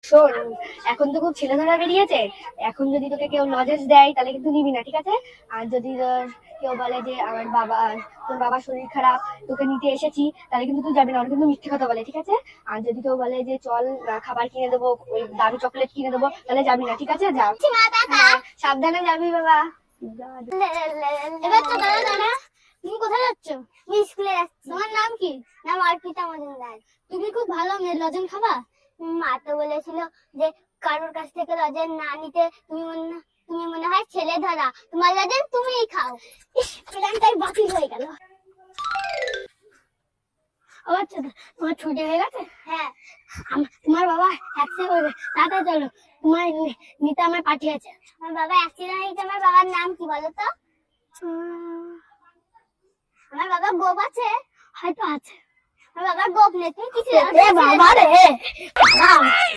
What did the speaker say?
শোন, এখন তো খুব ছেলেধরা বেরিয়েছে। এখন যদি তোকে কেউ লজেন্স দেয় তাহলে কিন্তু নিবি না, ঠিক আছে? আর যদি কেউ বলে যে তোর বাবার শরীর খারাপ, তোকে নিতে এসেছি, তাহলে কিন্তু তুই যাবি না। ওরা কিন্তু মিথ্যে কথা বলে, ঠিক আছে? আর যদি কেউ বলে যে চল খাবার কিনে দেবো, ওই দামি চকলেট কিনে দেবো, তাহলে যাবি না, ঠিক আছে? যা, হ্যাঁ, সাবধানে যাবি বাবা। এবার তো দাদা দাদা, তুমি কোথায় যাচ্ছ? আমি স্কুলে যাচ্ছি। তোমার নাম কি? নাম অর্পিতা মজুমদার। তুমি খুব ভালো মেয়ে, লজেন খাবা? মা তো বলেছিল যে কারোর কাছ থেকে লজেন না নিতে। তুমি মনে হয় ছেলে ধরা, তোমার লজেন তুমিই খাও। ইস, প্ল্যানটাই বাতিল হয়ে গেল। ও আচ্ছা, তোমার ছুটি হয়ে গেছে? হ্যাঁ। তোমার বাবা অ্যাক্সিডেন্ট হয়েছে, তাড়াতাড়ি চলো, তোমার নিতে আমায় পাঠিয়েছে। আমার বাবা অ্যাক্সিডেন্ট হয়েছে। আমার বাবার নাম কি বলো তো? আমার বাবা গোপ আছে? হয়তো আছে। আমার বাবার গোপ নেই, তুমি কিছু বাবা রে।